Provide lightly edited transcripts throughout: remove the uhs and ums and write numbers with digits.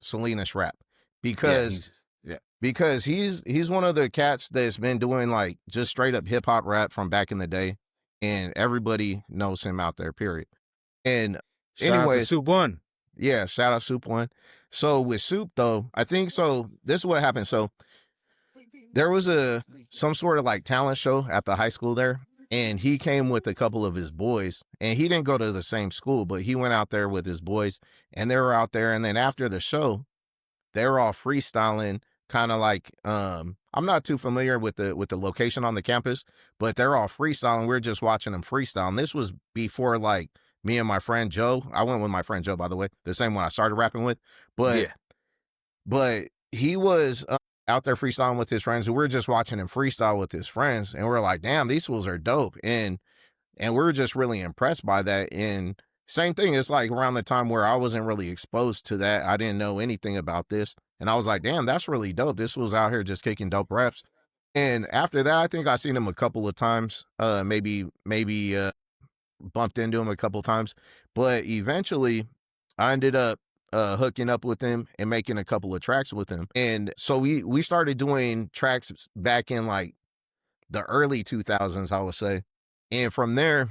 Salinas rap Yeah, because yeah. he's one of the cats that's been doing like just straight up hip hop rap from back in the day, and everybody knows him out there. Period. And Shout out to anyways, Soup One. yeah, shout out Soup One. So with Soup though, I think so. This is what happened. So there was some sort of like talent show at the high school there, and he came with a couple of his boys, and he didn't go to the same school, but he went out there with his boys, and they were out there, and then after the show, they were all freestyling, kind of like I'm not too familiar with the location on the campus, but they're all freestyling. We're just watching them freestyle. And this was before like me and my friend Joe. I went with my friend Joe, by the way, the same one I started rapping with. But Yeah. but he was out there freestyling with his friends, and we are just watching him freestyle with his friends, and we're like, damn, these fools are dope. And we are just really impressed by that. And same thing, it's like around the time where I wasn't really exposed to that. I didn't know anything about this. And I was like, damn, that's really dope. This was out here just kicking dope raps. And after that, I think I seen him a couple of times, maybe bumped into him a couple times. But eventually I ended up hooking up with him and making a couple of tracks with him. And so we started doing tracks back in like the early 2000s, I would say. And from there,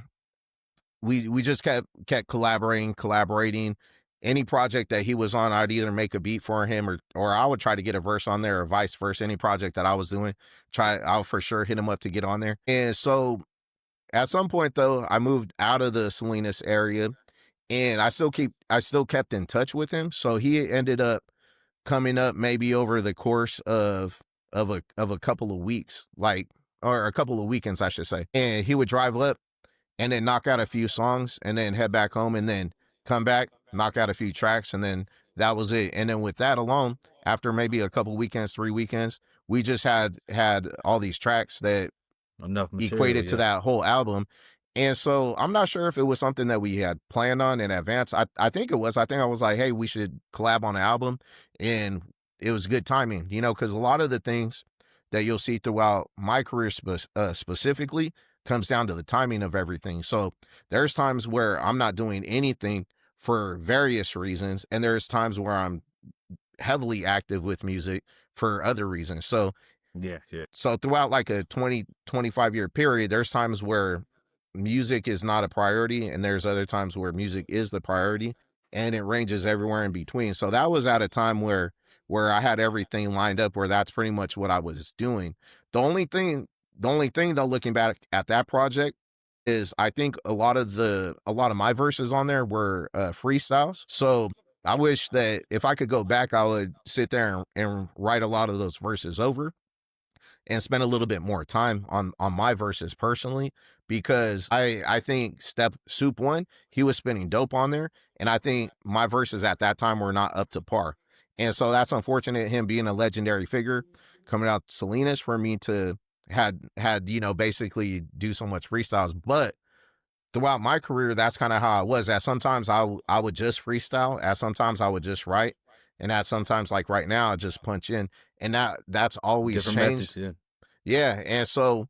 we just kept collaborating. Any project that he was on, I'd either make a beat for him or I would try to get a verse on there, or vice versa. Any project that I was doing, I'll for sure hit him up to get on there. And so at some point though, I moved out of the Salinas area, and I still kept in touch with him. So he ended up coming up maybe over the course of a couple of weeks, like, or a couple of weekends, I should say. And he would drive up and then knock out a few songs and then head back home and then come back, knock out a few tracks, and then that was it. And then with that alone, after maybe a couple weekends, 3 weekends, we just had all these tracks that Enough material, equated to that whole album. And so I'm not sure if it was something that we had planned on in advance. I think it was. I think I was like, hey, we should collab on an album. And it was good timing, because a lot of the things that you'll see throughout my career specifically comes down to the timing of everything. So there's times where I'm not doing anything for various reasons, and there's times where I'm heavily active with music for other reasons. So yeah. So throughout like a 25 year period, there's times where music is not a priority, and there's other times where music is the priority, and it ranges everywhere in between. So that was at a time where I had everything lined up, where that's pretty much what I was doing. The only thing though, looking back at that project, is I think a lot of my verses on there were freestyles. So I wish that if I could go back, I would sit there and write a lot of those verses over and spend a little bit more time on my verses personally, because I think Soup One, he was spinning dope on there, and I think my verses at that time were not up to par. And so that's unfortunate, him being a legendary figure coming out Salinas, for me to had basically do so much freestyles. But throughout my career, that's kind of how I was. At sometimes I would just freestyle, at sometimes I would just write, and at sometimes, like right now, I just punch in. And that's always Different changed. methods, Yeah. And so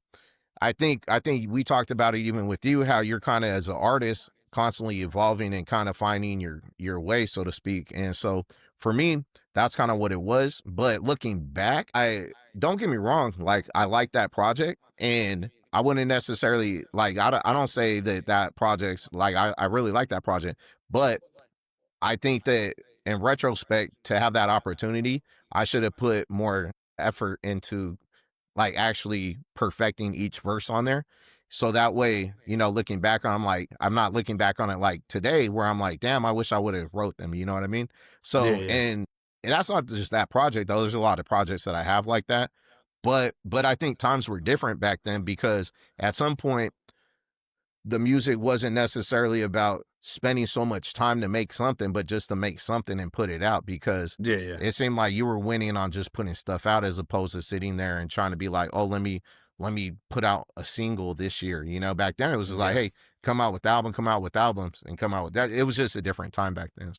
I think we talked about it even with you, how you're kind of, as an artist, constantly evolving and kind of finding your way, so to speak. And so for me, that's kind of what it was. But looking back, I don't get me wrong, like I like that project, and I wouldn't necessarily like, I don't say that project's like, I really like that project, but I think that in retrospect, to have that opportunity, I should have put more effort into like actually perfecting each verse on there. So that way, looking back on, I'm not looking back on it like today where I'm like, damn, I wish I would have wrote them. You know what I mean? So, Yeah. and that's not just that project though. There's a lot of projects that I have like that, but I think times were different back then, because at some point the music wasn't necessarily about spending so much time to make something, but just to make something and put it out, because it seemed like you were winning on just putting stuff out, as opposed to sitting there and trying to be like, oh, let me put out a single this year. Back then it was just like, hey, come out with albums, and come out with that. It was just a different time back then.